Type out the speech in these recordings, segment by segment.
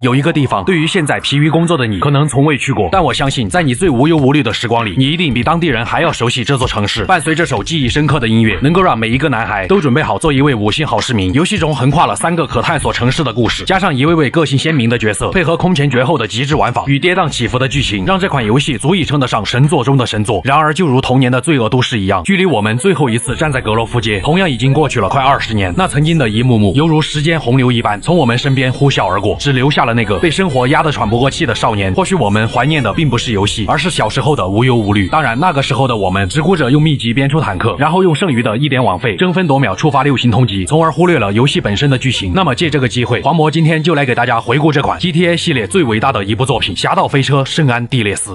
有一个地方，对于现在疲于工作的你，可能从未去过，但我相信，在你最无忧无虑的时光里，你一定比当地人还要熟悉这座城市。伴随这首记忆深刻的音乐，能够让每一个男孩都准备好做一位5星好市民。游戏中横跨了3个可探索城市的故事，加上一位位个性鲜明的角色，配合空前绝后的极致玩法与跌宕起伏的剧情，让这款游戏足以称得上神作中的神作。然而，就如童年的罪恶都市一样，距离我们最后一次站在格罗夫街，同样已经过去了快20年。那曾经的一幕幕，犹如时间洪流一般，从我们身边呼啸而过，只留下了那个被生活压得喘不过气的少年。或许我们怀念的并不是游戏，而是小时候的无忧无虑。当然，那个时候的我们只顾着用秘籍编出坦克，然后用剩余的一点网费争分夺秒触发6星通缉，从而忽略了游戏本身的剧情。那么借这个机会，黄魔今天就来给大家回顾这款 GTA 系列最伟大的一部作品《侠盗飞车：圣安地列斯》。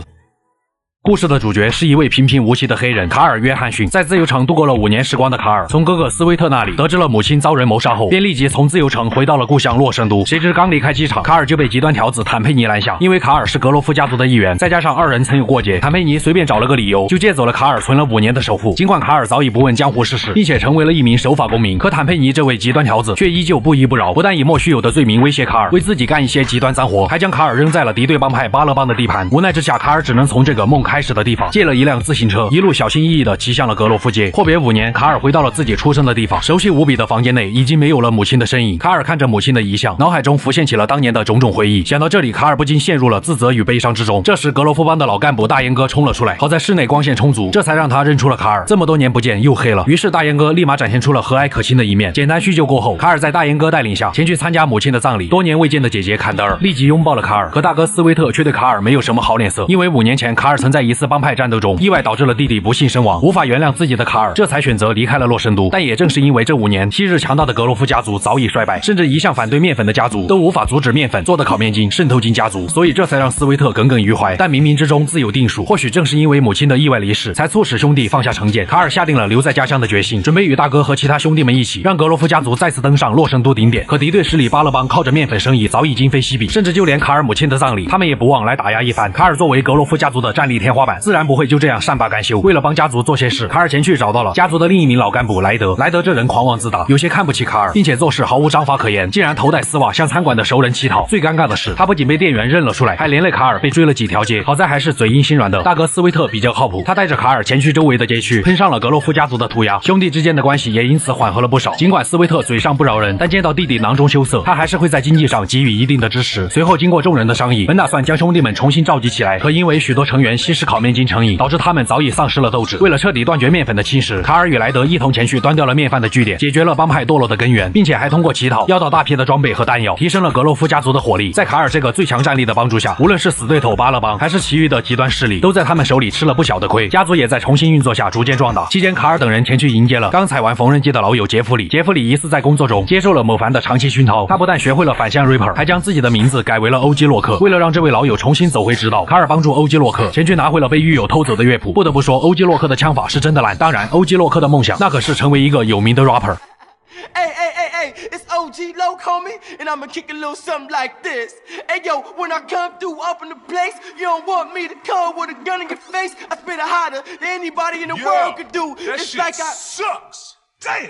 故事的主角是一位平平无奇的黑人卡尔·约翰逊。在自由城度过了5年时光的卡尔，从哥哥斯威特那里得知了母亲遭人谋杀后，便立即从自由城回到了故乡洛圣都。谁知刚离开机场，卡尔就被极端条子坦佩尼拦下。因为卡尔是格罗夫家族的一员，再加上2人曾有过节，坦佩尼随便找了个理由就借走了卡尔存了5年的首付。尽管卡尔早已不问江湖世事，并且成为了一名守法公民，可坦佩尼这位极端条子却依旧不依不饶，不但以莫须有的罪名威胁卡尔，为自己干一些极端脏活，还将卡尔扔在了敌对帮派巴勒帮的地盘。无奈之下，卡尔只能从这个梦开始的地方借了一辆自行车，一路小心翼翼地骑向了格罗夫街。阔别5年，卡尔回到了自己出生的地方，熟悉无比的房间内已经没有了母亲的身影。卡尔看着母亲的遗像，脑海中浮现起了当年的种种回忆。想到这里，卡尔不禁陷入了自责与悲伤之中。这时，格罗夫帮的老干部大烟哥冲了出来，好在室内光线充足，这才让他认出了卡尔。这么多年不见，又黑了。于是大烟哥立马展现出了和蔼可亲的一面。简单叙旧过后，卡尔在大烟哥带领下前去参加母亲的葬礼。多年未见的姐姐坎德尔立即拥抱了卡尔，可大哥斯威特却对卡尔没有什么好脸色，因为5年前卡尔曾在一次帮派战斗中意外导致了弟弟不幸身亡，无法原谅自己的卡尔这才选择离开了洛圣都。但也正是因为这5年，昔日强大的格罗夫家族早已衰败，甚至一向反对面粉的家族都无法阻止面粉做的烤面筋渗透进家族，所以这才让斯威特耿耿于怀。但冥冥之中自有定数，或许正是因为母亲的意外离世，才促使兄弟放下成见。卡尔下定了留在家乡的决心，准备与大哥和其他兄弟们一起让格罗夫家族再次登上洛圣都顶点。可敌对势力巴勒帮靠着面粉生意早已今非昔比，甚至就连卡尔母亲的葬礼他们也不忘来打压一番。卡尔作为格罗夫家族的战力天花板，自然不会就这样善罢甘休。为了帮家族做些事，卡尔前去找到了家族的另一名老干部莱德。莱德这人狂妄自大，有些看不起卡尔，并且做事毫无章法可言，竟然头戴丝袜向餐馆的熟人乞讨。最尴尬的是，他不仅被店员认了出来，还连累卡尔被追了几条街。好在还是嘴硬心软的大哥斯威特比较靠谱，他带着卡尔前去周围的街区，喷上了格罗夫家族的涂鸦，兄弟之间的关系也因此缓和了不少。尽管斯威特嘴上不饶人，但见到弟弟囊中羞涩，他还是会在经济上给予一定的支持。随后经过众人的商议，本打算将兄弟们重新召集起来，可因为许多成员吸食烤面筋成瘾，导致他们早已丧失了斗志。为了彻底断绝面粉的侵蚀，卡尔与莱德一同前去端掉了面饭的据点，解决了帮派堕落的根源，并且还通过乞讨要到大批的装备和弹药，提升了格罗夫家族的火力。在卡尔这个最强战力的帮助下，无论是死对头巴勒帮，还是其余的极端势力，都在他们手里吃了不小的亏。家族也在重新运作下逐渐壮大。期间，卡尔等人前去迎接了刚踩完缝纫机的老友杰弗里。杰弗里疑似在工作中接受了某凡的长期熏陶，他不但学会了反向 Reaper， 还将自己的名字改为了欧基洛克。为了让这位老友重新走回直道，卡尔帮助欧基洛克前去拿回了被狱友偷走的乐谱。不得不说，欧基洛克的枪法是真的烂。当然，欧基洛克的梦想那可是成为一个有名的 rapper。Hey, it's OG Loc, homie, and I'ma kick a little something like this. Hey, yo, when I come through up in the place, you don't want me to come with a gun in your face. I spit it hotter than anybody in the world could do. It's like I sucks. Damn.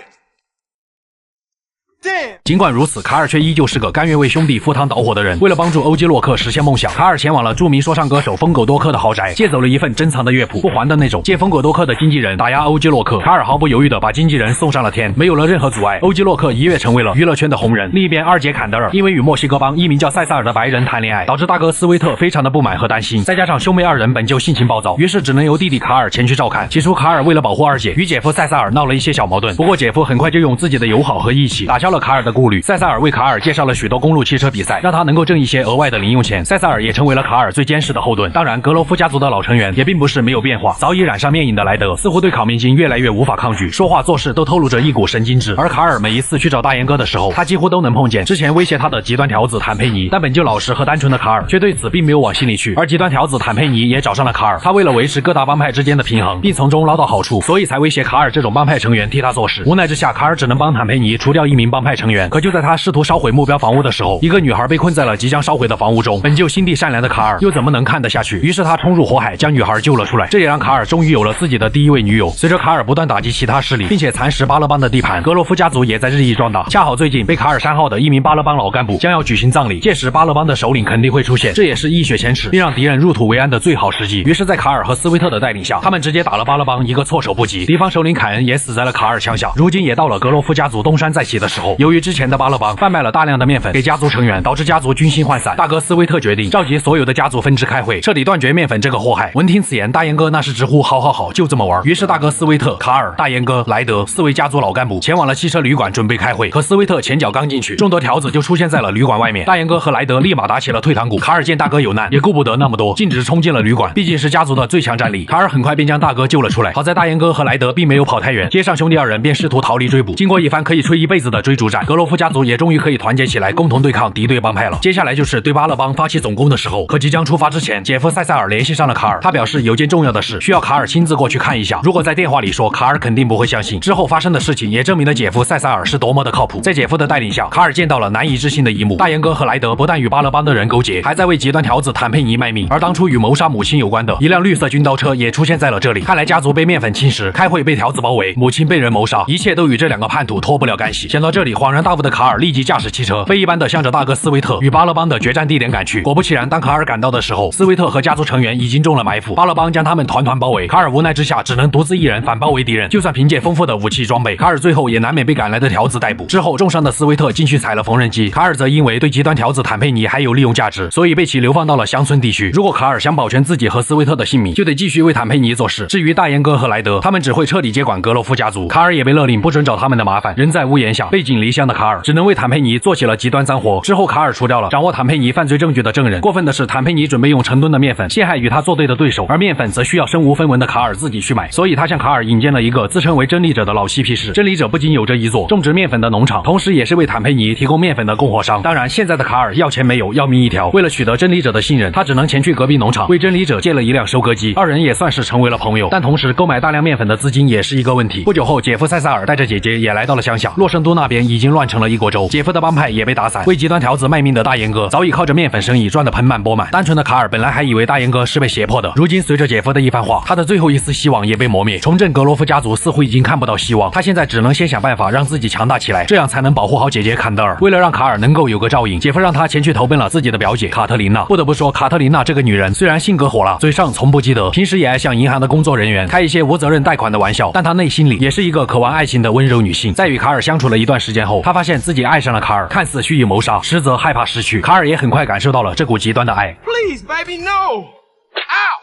尽管如此，卡尔却依旧是个甘愿为兄弟赴汤蹈火的人。为了帮助欧基洛克实现梦想，卡尔前往了著名说唱歌手疯狗多克的豪宅，借走了一份珍藏的乐谱，不还的那种。借疯狗多克的经纪人打压欧基洛克，卡尔毫不犹豫地把经纪人送上了天，没有了任何阻碍，欧基洛克一跃成为了娱乐圈的红人。另一边，二姐坎德尔因为与墨西哥帮一名叫塞萨尔的白人谈恋爱，导致大哥斯威特非常的不满和担心，再加上兄妹2人本就性情暴躁，于是只能由弟弟卡尔前去照看。起初，卡尔为了保护二姐，与姐夫塞萨尔闹了一些小矛盾，不过姐夫很快就用自己的友好和义气打消了卡尔的顾虑。塞萨尔为卡尔介绍了许多公路汽车比赛，让他能够挣一些额外的零用钱。塞萨尔也成为了卡尔最坚实的后盾。当然，格罗夫家族的老成员也并不是没有变化。早已染上面瘾的莱德似乎对烤面筋越来越无法抗拒，说话做事都透露着一股神经质。而卡尔每一次去找大烟哥的时候，他几乎都能碰见之前威胁他的极端条子坦佩尼。但本就老实和单纯的卡尔却对此并没有往心里去。而极端条子坦佩尼也找上了卡尔，他为了维持各大帮派之间的平衡，并从中捞到好处，所以才威胁卡尔这种帮派成员替他做事。无奈之下，卡尔只能帮坦佩尼除掉一名帮派成员。可就在他试图烧毁目标房屋的时候，一个女孩被困在了即将烧毁的房屋中。本就心地善良的卡尔又怎么能看得下去？于是他冲入火海，将女孩救了出来。这也让卡尔终于有了自己的第一位女友。随着卡尔不断打击其他势力，并且蚕食巴勒邦的地盘，格罗夫家族也在日益壮大。恰好最近被卡尔删号的一名巴勒邦老干部将要举行葬礼，届时巴勒邦的首领肯定会出现，这也是一雪前耻，并让敌人入土为安的最好时机。于是，在卡尔和斯威特的带领下，他们直接打了巴勒邦一个措手不及。敌方首领凯恩也死在了卡尔枪下。如今也到了格罗夫家族东山再起的时候。由于之前的巴勒邦贩卖了大量的面粉给家族成员，导致家族军心涣散。大哥斯威特决定召集所有的家族分支开会，彻底断绝面粉这个祸害。闻听此言，大烟哥那是直呼好好好，就这么玩。于是大哥斯威特、卡尔、大烟哥、莱德4位家族老干部前往了汽车旅馆准备开会。可斯威特前脚刚进去，众多条子就出现在了旅馆外面。大烟哥和莱德立马打起了退堂鼓。卡尔见大哥有难，也顾不得那么多，径直冲进了旅馆。毕竟是家族的最强战力，卡尔很快便将大哥救了出来。好在大烟哥和莱德并没有跑太远，街上兄弟二人便试图逃离追捕。经过一番可以吹一辈子的追逐战，格罗夫家族也终于可以团结起来，共同对抗敌对帮派了。接下来就是对巴勒邦发起总攻的时候。可即将出发之前，姐夫塞塞尔联系上了卡尔，他表示有件重要的事需要卡尔亲自过去看一下。如果在电话里说，卡尔肯定不会相信。之后发生的事情也证明了姐夫塞塞尔是多么的靠谱。在姐夫的带领下，卡尔见到了难以置信的一幕：大烟哥和莱德不但与巴勒邦的人勾结，还在为极端条子坦佩尼卖命。而当初与谋杀母亲有关的一辆绿色军刀车也出现在了这里。看来家族被面粉侵蚀，开会被条子包围，母亲被人谋杀，一切都与这两个叛徒脱不了干系。想到这里，恍然大悟的卡尔立即驾驶汽车，飞一般的向着大哥斯威特与巴勒邦的决战地点赶去。果不其然，当卡尔赶到的时候，斯威特和家族成员已经中了埋伏，巴勒邦将他们团团包围。卡尔无奈之下，只能独自一人反包围敌人。就算凭借丰富的武器装备，卡尔最后也难免被赶来的条子逮捕。之后重伤的斯威特进去踩了缝纫机，卡尔则因为对极端条子坦佩尼还有利用价值，所以被其流放到了乡村地区。如果卡尔想保全自己和斯威特的性命，就得继续为坦佩尼做事。至于大烟哥和莱德，他们只会彻底接管格罗夫家族。卡尔也被勒令不准找他们的麻烦。人在屋檐下，背井离乡的卡尔只能为坦佩尼做起了极端脏活。之后卡尔除掉了掌握坦佩尼犯罪证据的证人。过分的是，坦佩尼准备用成吨的面粉陷害与他作对的对手，而面粉则需要身无分文的卡尔自己去买，所以他向卡尔引荐了一个自称为真理者的老嬉皮士。真理者不仅有着一座种植面粉的农场，同时也是为坦佩尼提供面粉的供货商。当然，现在的卡尔要钱没有，要命一条。为了取得真理者的信任，他只能前去隔壁农场为真理者借了一辆收割机。二人也算是成为了朋友，但同时购买大量面粉的资金也是一个问题。不久后，姐夫塞萨尔带着姐姐也来到了乡下。洛圣都那边已经乱成了一锅粥，姐夫的帮派也被打散。为极端条子卖命的大烟哥早已靠着面粉生意赚得盆满钵满。单纯的卡尔本来还以为大烟哥是被胁迫的，如今随着姐夫的一番话，他的最后一丝希望也被磨灭。重振格罗夫家族似乎已经看不到希望，他现在只能先想办法让自己强大起来，这样才能保护好姐姐坎德尔。为了让卡尔能够有个照应，姐夫让他前去投奔了自己的表姐卡特琳娜。不得不说，卡特琳娜这个女人虽然性格火辣，嘴上从不积德，平时也爱向银行的工作人员开一些无责任贷款的玩笑，但她内心里也是一个渴望爱情的温柔女性。在与卡尔相处了一段时间后，她发现自己爱上了卡尔，看似蓄意谋杀，实则害怕失去。卡尔也很快感受到了这股极端的爱。 Please, baby, no. Ow.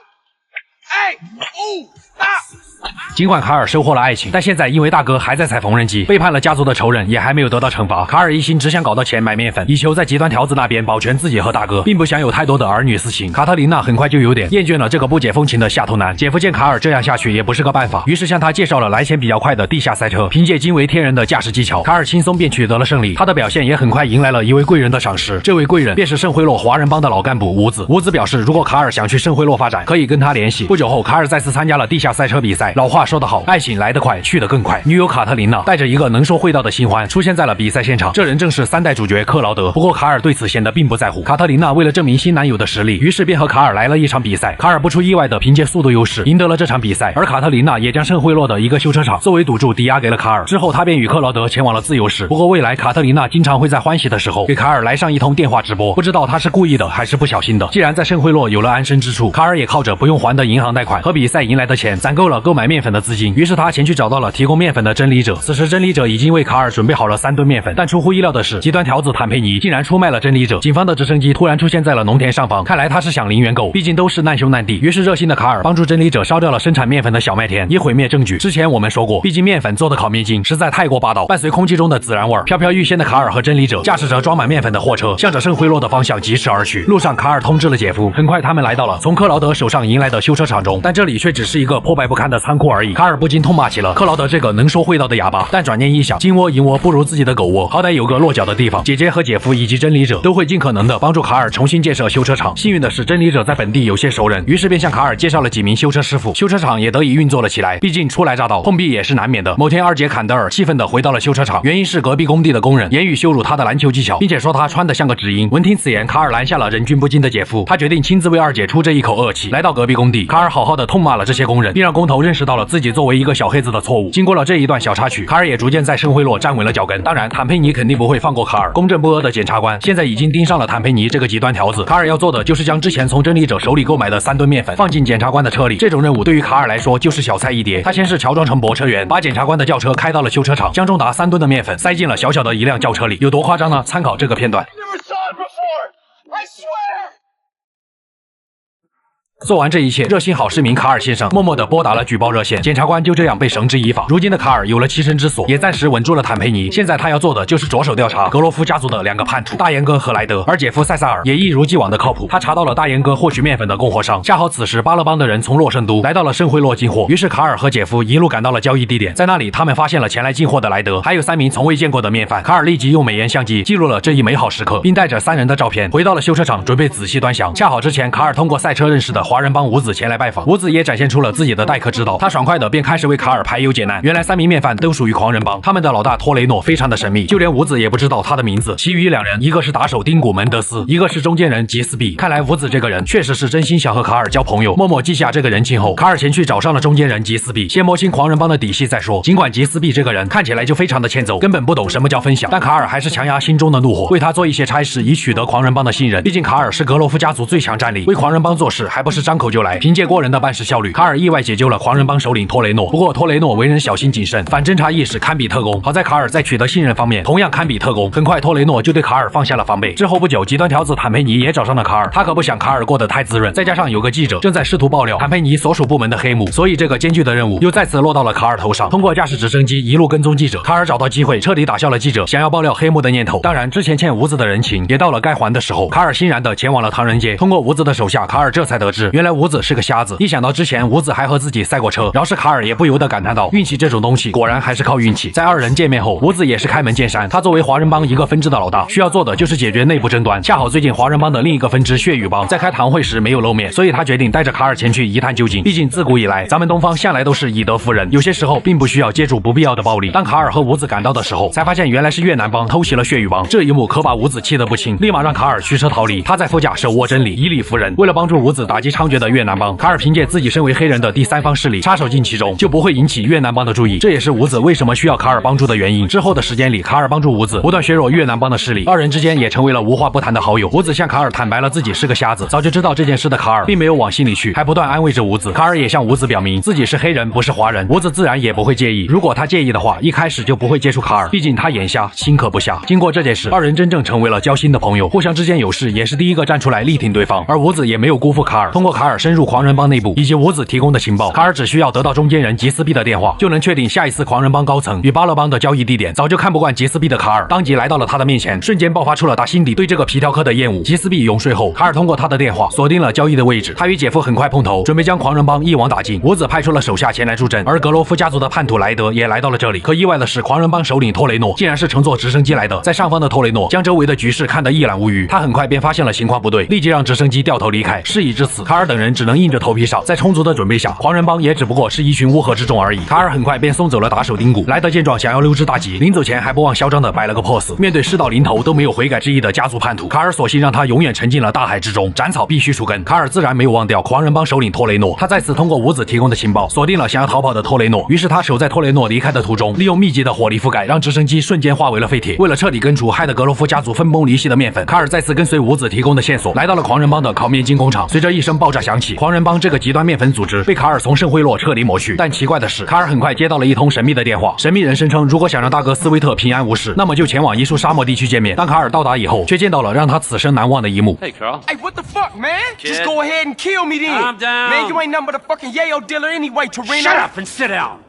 Hey. Ooh. Ah. 尽管卡尔收获了爱情，但现在因为大哥还在踩缝纫机，背叛了家族的仇人也还没有得到惩罚。卡尔一心只想搞到钱买面粉，以求在极端条子那边保全自己和大哥，并不想有太多的儿女私情。卡特琳娜很快就有点厌倦了这个不解风情的下头男。姐夫见卡尔这样下去也不是个办法，于是向他介绍了来钱比较快的地下赛车。凭借惊为天人的驾驶技巧，卡尔轻松便取得了胜利。他的表现也很快迎来了一位贵人的赏识，这位贵人便是圣惠洛华人帮的老干部吴子。吴子表示，如果卡尔想去圣惠洛发展，可以跟他联系。不久后，卡尔再次参加了地下赛车比赛。老话说得好，爱情来得快，去得更快。女友卡特琳娜带着一个能说会道的新欢出现在了比赛现场，这人正是3代主角克劳德。不过卡尔对此显得并不在乎。卡特琳娜为了证明新男友的实力，于是便和卡尔来了一场比赛。卡尔不出意外的凭借速度优势赢得了这场比赛，而卡特琳娜也将圣惠洛的一个修车厂作为赌注抵押给了卡尔。之后他便与克劳德前往了自由市。不过未来卡特琳娜经常会在欢喜的时候给卡尔来上一通电话直播，不知道他是故意的还是不小心的。既然在圣惠洛有了安身之处，卡尔也靠着不用还的银行贷款和比赛赢来的钱攒够了购买面粉的资金。于是他前去找到了提供面粉的真理者。此时真理者已经为卡尔准备好了3吨面粉，但出乎意料的是，极端条子坦佩尼竟然出卖了真理者。警方的直升机突然出现在了农田上方，看来他是想零元购，毕竟都是难兄难弟。于是热心的卡尔帮助真理者烧掉了生产面粉的小麦田，以毁灭证据。之前我们说过，毕竟面粉做的烤面筋实在太过霸道，伴随空气中的孜然味，飘飘欲仙的卡尔和真理者驾驶着装满面粉的货车，向着圣惠洛的方向疾驰而去。路上，卡尔通知了姐夫，很快他们来到了从克劳德手上赢来的修车厂中，但这里却只是一个破败不堪的仓仓库而已。卡尔不禁痛骂起了克劳德这个能说会道的哑巴。但转念一想，金窝银窝不如自己的狗窝，好歹有个落脚的地方。姐姐和姐夫以及真理者都会尽可能的帮助卡尔重新建设修车厂。幸运的是，真理者在本地有些熟人，于是便向卡尔介绍了几名修车师傅，修车厂也得以运作了起来。毕竟初来乍到，碰壁也是难免的。某天，二姐坎德尔气愤地回到了修车厂，原因是隔壁工地的工人言语羞辱他的篮球技巧，并且说他穿得像个纸鹰。闻听此言，卡尔拦下了忍俊不禁的姐夫，他决定亲自为二姐出这一口恶气。来到隔壁工地，卡尔好好的痛骂了这些工人，并让工头认识到了自己作为一个小黑子的错误。经过了这一段小插曲，卡尔也逐渐在圣惠洛站稳了脚跟。当然，坦佩尼肯定不会放过卡尔。公正不阿的检察官现在已经盯上了坦佩尼这个极端条子，卡尔要做的就是将之前从真理者手里购买的3吨面粉放进检察官的车里。这种任务对于卡尔来说就是小菜一碟。他先是乔装成泊车员，把检察官的轿车开到了修车厂，将重达3吨的面粉塞进了小小的一辆轿车里。有多夸张呢？参考这个片段。做完这一切，热心好市民卡尔先生默默地拨打了举报热线，检察官就这样被绳之以法。如今的卡尔有了栖身之所，也暂时稳住了坦佩尼。现在他要做的就是着手调查格罗夫家族的2个叛徒大岩哥和莱德，而姐夫塞萨尔也一如既往的靠谱。他查到了大岩哥获取面粉的供货商，恰好此时巴勒邦的人从洛圣都来到了圣惠洛进货，于是卡尔和姐夫一路赶到了交易地点，在那里他们发现了前来进货的莱德，还有3名从未见过的面贩。卡尔立即用美颜相机记录了这一美好时刻，并带着3人的照片回到了修车厂，准备仔细端详。恰好之前卡尔通过赛车认识的华人帮五子前来拜访，五子也展现出了自己的待客之道，他爽快的便开始为卡尔排忧解难。原来3名面贩都属于狂人帮，他们的老大托雷诺非常的神秘，就连五子也不知道他的名字。其余2人，一个是打手丁古门德斯，一个是中间人吉斯比。看来五子这个人确实是真心想和卡尔交朋友。默默记下这个人情后，卡尔前去找上了中间人吉斯比，先摸清狂人帮的底细再说。尽管吉斯比这个人看起来就非常的欠揍，根本不懂什么叫分享，但卡尔还是强压心中的怒火，为他做一些差事，以取得狂人帮的信任。毕竟卡尔是格罗夫家族最强战力，为狂人帮做事还不是张口就来。凭借过人的办事效率，卡尔意外解救了狂人帮首领托雷诺。不过托雷诺为人小心谨慎，反侦查意识堪比特工。好在卡尔在取得信任方面同样堪比特工，很快托雷诺就对卡尔放下了防备。之后不久，极端条子坦佩尼也找上了卡尔，他可不想卡尔过得太滋润，再加上有个记者正在试图爆料坦佩尼所属部门的黑幕，所以这个艰巨的任务又再次落到了卡尔头上。通过驾驶直升机一路跟踪记者，卡尔找到机会彻底打消了记者想要爆料黑幕的念头。当然，之前欠五子的人情也到了该还的时候。卡尔欣然的前往了唐人街，通过五子的手下，卡尔这才得知原来五子是个瞎子。一想到之前五子还和自己赛过车，饶是卡尔也不由得感叹道：运气这种东西果然还是靠运气。在2人见面后，五子也是开门见山，他作为华人帮一个分支的老大，需要做的就是解决内部争端。恰好最近华人帮的另一个分支血雨帮在开堂会时没有露面，所以他决定带着卡尔前去一探究竟。毕竟自古以来，咱们东方向来都是以德服人，有些时候并不需要借助不必要的暴力。当卡尔和五子赶到的时候，才发现原来是越南帮偷袭了血雨帮，这一幕可把五子气得不轻，立马让卡尔驱车逃离。他在副驾手握真理，以理服人。为了帮助五子打击猖獗的越南帮，卡尔凭借自己身为黑人的第3方势力插手进其中，就不会引起越南帮的注意。这也是五子为什么需要卡尔帮助的原因。之后的时间里，卡尔帮助五子不断削弱越南帮的势力，2人之间也成为了无话不谈的好友。五子向卡尔坦白了自己是个瞎子，早就知道这件事的卡尔并没有往心里去，还不断安慰着五子。卡尔也向五子表明自己是黑人不是华人，五子自然也不会介意。如果他介意的话，一开始就不会接触卡尔，毕竟他眼瞎心可不瞎。经过这件事，2人真正成为了交心的朋友，互相之间有事也是第一个站出来力挺对方。而五子也没有辜负卡尔，通过卡尔深入狂人帮内部以及五子提供的情报，卡尔只需要得到中间人吉斯比的电话，就能确定下一次狂人帮高层与巴勒帮的交易地点。早就看不惯吉斯比的卡尔当即来到了他的面前，瞬间爆发出了他心底对这个皮条客的厌恶。吉斯比永睡后，卡尔通过他的电话锁定了交易的位置，他与姐夫很快碰头，准备将狂人帮一网打尽。五子派出了手下前来助阵，而格罗夫家族的叛徒莱德也来到了这里。可意外的是，狂人帮首领托雷诺竟然是乘坐直升机来的。在上方的托雷诺将周围的局势看得一览无余，他很快便发现了情况不对，立即让直升机掉头离开。事已至此，卡尔等人只能硬着头皮上。在充足的准备下，狂人帮也只不过是一群乌合之众而已。卡尔很快便送走了打手丁古。莱德见状想要溜之大吉，临走前还不忘嚣张的摆了个 pose。面对事到临头都没有悔改之意的家族叛徒，卡尔索性让他永远沉进了大海之中，斩草必须除根。卡尔自然没有忘掉狂人帮首领托雷诺，他再次通过五子提供的情报锁定了想要逃跑的托雷诺。于是他守在托雷诺离开的途中，利用密集的火力覆盖，让直升机瞬间化为了废铁。为了彻底根除害得格罗夫家族分崩离析的面粉，卡尔再次跟随五子提供的线索，来到了狂人帮的烤面筋工厂。随着一声爆炸响起，狂人帮这个极端面粉组织被卡尔从圣惠洛彻底抹去。但奇怪的是，卡尔很快接到了一通神秘的电话，神秘人声称，如果想让大哥斯威特平安无事，那么就前往一束沙漠地区见面。当卡尔到达以后，却见到了让他此生难忘的一幕。 Hey, Carl. Hey, what the fuck, man? Just go ahead and kill me then. Calm down. Man, you ain't nothing but a fucking yayo dealer anyway, Torino. Shut up and sit down.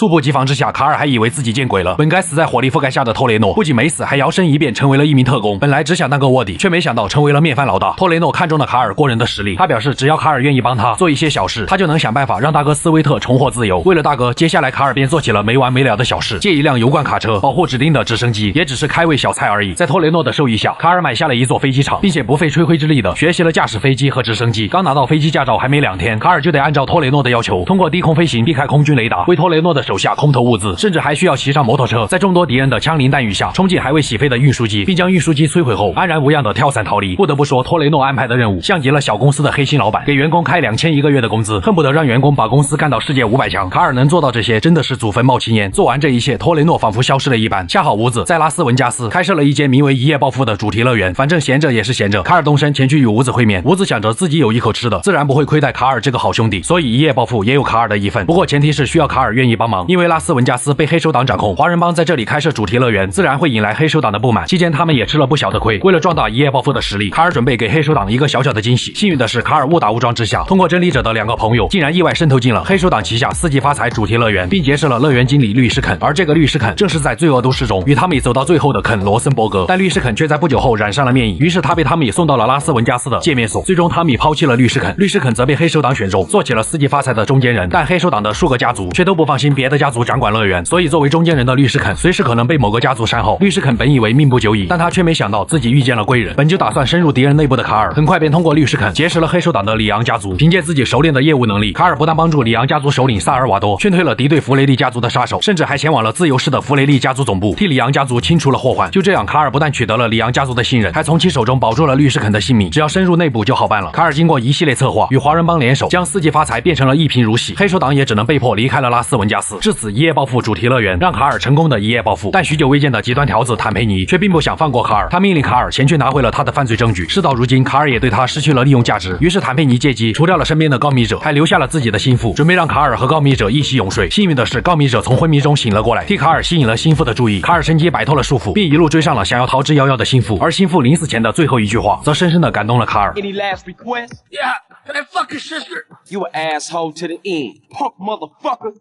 猝不及防之下，卡尔还以为自己见鬼了。本该死在火力覆盖下的托雷诺不仅没死，还摇身一变成为了一名特工。本来只想当个卧底，却没想到成为了面饭老大。托雷诺看中了卡尔过人的实力，他表示只要卡尔愿意帮他做一些小事，他就能想办法让大哥斯威特重获自由。为了大哥，接下来卡尔便做起了没完没了的小事，借一辆油罐卡车保护指定的直升机，也只是开胃小菜而已。在托雷诺的授意下，卡尔买下了一座飞机场，并且不费吹灰之力的学习了驾驶飞机和直升机。刚拿到飞机驾照还没2天，卡尔就得按照托雷诺的要求，通过低空飞行避开空军雷达，为托雷诺的手下空投物资，甚至还需要骑上摩托车，在众多敌人的枪林弹雨下冲进还未起飞的运输机，并将运输机摧毁后安然无恙的跳伞逃离。不得不说，托雷诺安排的任务像极了小公司的黑心老板，给员工开2000一个月的工资，恨不得让员工把公司干到世界500强。卡尔能做到这些，真的是祖坟冒青烟。做完这一切，托雷诺仿佛消失了一般。恰好屋子在拉斯文加斯开设了一间名为一夜暴富的主题乐园，反正闲着也是闲着。卡尔动身前去与屋子会面，屋子想着自己有一口吃的，自然不会亏待卡尔这个好兄弟，所以一夜暴富也有卡尔的一份。不过前提是需要卡尔愿意帮忙，因为拉斯文加斯被黑手党掌控，华人帮在这里开设主题乐园，自然会引来黑手党的不满。期间他们也吃了不小的亏。为了壮大一夜暴富的实力，卡尔准备给黑手党一个小小的惊喜。幸运的是，卡尔误打误撞之下，通过真理者的2个朋友，竟然意外渗透进了黑手党旗下4季发财主题乐园，并结识了乐园经理律师肯。而这个律师肯正是在罪恶都市中与汤米走到最后的肯罗森伯格。但律师肯却在不久后染上了面瘾，于是他被汤米送到了拉斯文加斯的界面所。最终汤米抛弃了律师肯，律师肯则被黑手党选中，做起了4季发财的中间人。但黑手党的数个家族却都不放心别的家族掌管乐园，所以作为中间人的律师肯随时可能被某个家族删号。律师肯本以为命不久矣，但他却没想到自己遇见了贵人。本就打算深入敌人内部的卡尔，很快便通过律师肯结识了黑手党的里昂家族。凭借自己熟练的业务能力，卡尔不但帮助里昂家族首领萨尔瓦多劝退了敌对弗雷利家族的杀手，甚至还前往了自由市的弗雷利家族总部，替里昂家族清除了祸患。就这样，卡尔不但取得了里昂家族的信任，还从其手中保住了律师肯的性命。只要深入内部就好办了。卡尔经过一系列策划，与华人帮联手，将4季发财变成了一贫如洗。黑手党也只能被迫离开了拉斯文加斯。至此，一夜暴富主题乐园让卡尔成功的一夜暴富。但许久未见的极端条子坦佩尼却并不想放过卡尔，他命令卡尔前去拿回了他的犯罪证据。事到如今，卡尔也对他失去了利用价值，于是坦佩尼借机除掉了身边的告密者，还留下了自己的心腹，准备让卡尔和告密者一起永睡。幸运的是，告密者从昏迷中醒了过来，替卡尔吸引了心腹的注意。卡尔趁机摆脱了束缚，并一路追上了想要逃之夭夭的心腹。而心腹临死前的最后一句话，则深深地感动了卡尔。 Any last request? Yeah, that fucking sister. You an asshole to the end, punk motherfucker.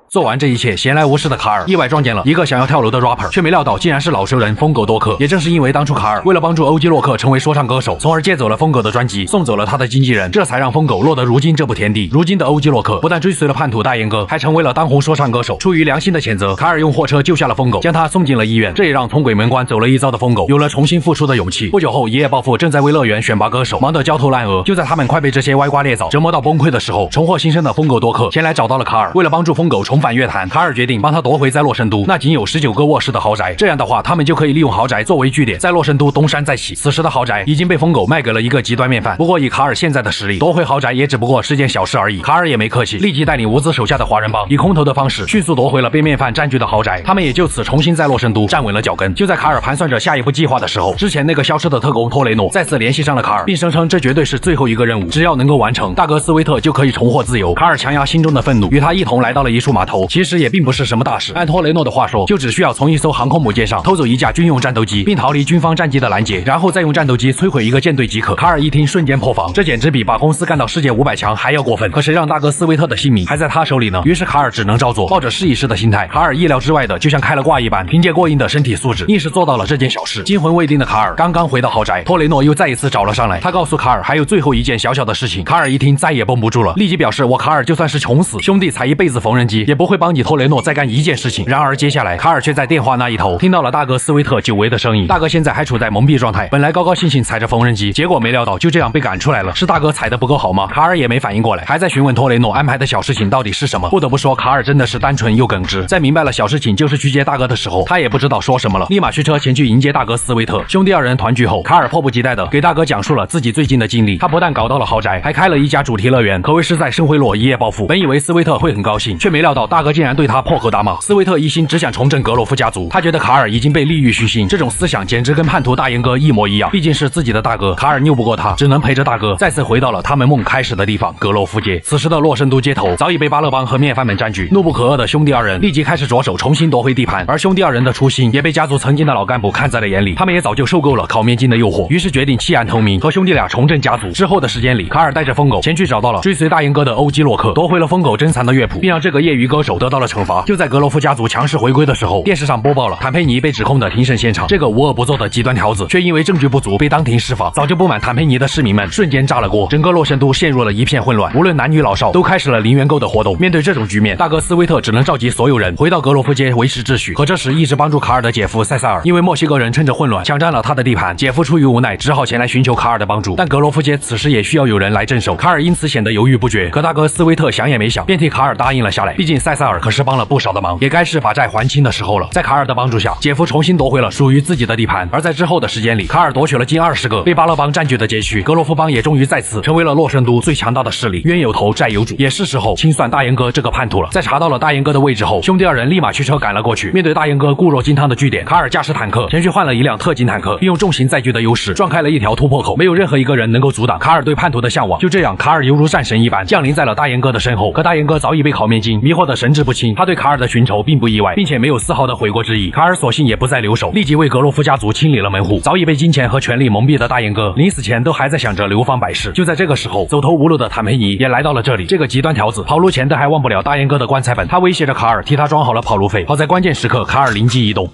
做完这一切，闲来无事的卡尔意外撞见了一个想要跳楼的 rapper， 却没料到竟然是老熟人疯狗多克。也正是因为当初卡尔为了帮助欧基洛克成为说唱歌手，从而借走了疯狗的专辑，送走了他的经纪人，这才让疯狗落得如今这步田地。如今的欧基洛克不但追随了叛徒大严哥，还成为了当红说唱歌手。出于良心的谴责，卡尔用货车救下了疯狗，将他送进了医院。这也让从鬼门关走了一遭的疯狗有了重新复出的勇气。不久后，一夜暴富正在为乐园选拔歌手，忙得焦头烂额。就在他们快被这些歪瓜裂枣折磨到崩溃的时候，重获新生的疯狗多克前来找到了卡尔。为了帮助疯狗重返乐坛，卡尔决定帮他夺回在洛圣都那仅有19个卧室的豪宅。这样的话，他们就可以利用豪宅作为据点，在洛圣都东山再起。此时的豪宅已经被疯狗卖给了一个极端面贩。不过以卡尔现在的实力，夺回豪宅也只不过是件小事而已。卡尔也没客气，立即带领伍兹手下的华人帮，以空投的方式迅速夺回了被面贩占据的豪宅。他们也就此重新在洛圣都站稳了脚跟。就在卡尔盘算着下一步计划的时候，之前那个消失的特工托雷诺再次联系上了卡尔，并声称这绝对是最后一个任务，只要能够完成，大哥斯威特就可以重获自由。卡尔强压心中的愤怒，与他一同来到了一处码头。其实也并不是什么大事，按托雷诺的话说，就只需要从一艘航空母舰上偷走一架军用战斗机，并逃离军方战机的拦截，然后再用战斗机摧毁一个舰队即可。卡尔一听，瞬间破防，这简直比把公司干到世界500强还要过分。可谁让大哥斯威特的性命还在他手里呢？于是卡尔只能照做，抱着试一试的心态。卡尔意料之外的，就像开了挂一般，凭借过硬的身体素质，硬是做到了这件小事。惊魂未定的卡尔刚刚回到豪宅，托雷诺又再一次找了上来。他告诉卡尔，还有最后一件小小的事情。卡尔一听，再也绷不住了，立即表示，我卡尔就算是穷死，兄弟踩一辈子缝纫机，也不会帮你托雷诺再干一件事情。然而接下来，卡尔却在电话那一头听到了大哥斯威特久违的声音。大哥现在还处在蒙蔽状态，本来高高兴兴踩着缝纫机，结果没料到就这样被赶出来了。是大哥踩得不够好吗？卡尔也没反应过来，还在询问托雷诺安排的小事情到底是什么。不得不说，卡尔真的是单纯又耿直。在明白了小事情就是去接大哥的时候，他也不知道说什么了，立马驱车前去迎接大哥斯威特。兄弟二人团聚后，卡尔迫不及待的给大哥讲述了自己最近的经历。他不但搞到了豪宅，还开了一家主题乐园，可谓是在圣惠洛一夜暴富。本以为斯威特会很高兴，却没料到大哥竟然对他破口大骂。斯威特一心只想重振格洛夫家族，他觉得卡尔已经被利欲熏心，这种思想简直跟叛徒大严哥一模一样。毕竟是自己的大哥，卡尔拗不过他，只能陪着大哥再次回到了他们梦开始的地方——格洛夫街。此时的洛圣都街头早已被巴勒帮和面贩们占据，怒不可遏的兄弟二人立即开始着手重新夺回地盘。而兄弟二人的初心也被家族曾经的老干部看在了眼里，他们也早就受够了烤面筋的诱惑，于是决定弃暗投明，和兄弟俩重振家族。之后的时间里，卡尔带着疯狗前去找到了追随大严哥的欧基洛克，夺回了疯狗珍藏的乐谱，并让这个业余歌歌手得到了惩罚。就在格罗夫家族强势回归的时候，电视上播报了坦佩尼被指控的庭审现场。这个无恶不作的极端条子，却因为证据不足被当庭释放。早就不满坦佩尼的市民们瞬间炸了锅，整个洛圣都陷入了一片混乱，无论男女老少都开始了零元购的活动。面对这种局面，大哥斯威特只能召集所有人回到格罗夫街维持秩序。可这时一直帮助卡尔的姐夫塞萨尔，因为墨西哥人趁着混乱抢占了他的地盘，姐夫出于无奈只好前来寻求卡尔的帮助。但格罗夫街此时也需要有人来镇守，卡尔因此显得犹豫不决。可大哥斯威特想也没想，便替卡尔答应了下来。毕竟塞萨尔可是帮了不少的忙，也该是把债还清的时候了。在卡尔的帮助下，姐夫重新夺回了属于自己的地盘。而在之后的时间里，卡尔夺取了近20个被巴勒帮占据的街区，格罗夫帮也终于再次成为了洛圣都最强大的势力。冤有头债有主，也是时候清算大严哥这个叛徒了。在查到了大严哥的位置后，兄弟二人立马驱车赶了过去。面对大严哥固若金汤的据点，卡尔驾驶坦克前去换了一辆特警坦克，并用重型载具的优势撞开了一条突破口，没有任何一个人能够阻挡卡尔对叛徒的向往。就这样，卡尔犹如战神一般降临在了大严哥的身后。可大严哥早已被烤面筋迷惑的神志不清，他对卡尔的寻仇并不意外，并且没有丝毫的悔过之意。卡尔索性也不再留守，立即为格洛夫家族清理了门户。早已被金钱和权力蒙蔽的大严哥，临死前都还在想着流芳百世。就在这个时候，走投无路的坦佩尼也来到了这里。这个极端条子跑路前的还忘不了大严哥的棺材本，他威胁着卡尔替他装好了跑路费。好在关键时刻，卡尔灵机一动。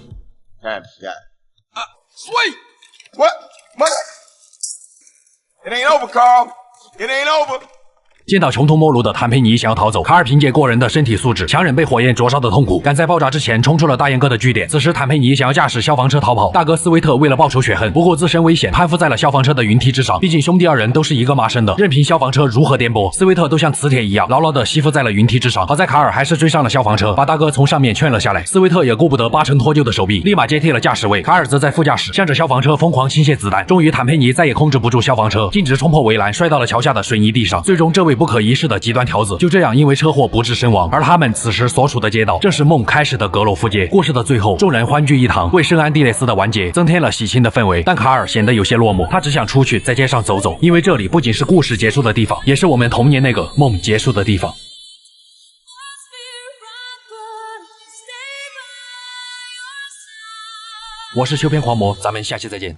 Sweet! What? It ain't over, Carl. It ain't over. 见到穷途末路的坦佩尼想要逃走，卡尔凭借过人的身体素质，强忍被火焰灼烧的痛苦，赶在爆炸之前冲出了大严哥的据点。此时坦佩尼想要驾驶消防车逃跑，大哥斯威特为了报仇雪恨，不顾自身危险，攀附在了消防车的云梯之上。毕竟兄弟二人都是一个麻生的，任凭消防车如何颠簸，斯威特都像磁铁一样牢牢地吸附在了云梯之上。好在卡尔还是追上了消防车，把大哥从上面劝了下来。斯威特也顾不得8成脱臼的手臂，立马接替了驾驶位。卡尔则在副驾驶向着消防车疯狂倾泻子弹。终于坦佩尼再也控制不住消防车，径直冲破围栏，摔到了桥下的水泥地上。最终这位不可一世的极端条子就这样因为车祸不治身亡。而他们此时所处的街道正是梦开始的格罗夫街。故事的最后，众人欢聚一堂，为圣安地列斯的完结增添了喜庆的氛围。但卡尔显得有些落寞，他只想出去在街上走走，因为这里不仅是故事结束的地方，也是我们童年那个梦结束的地方。我是修片狂魔，咱们下期再见。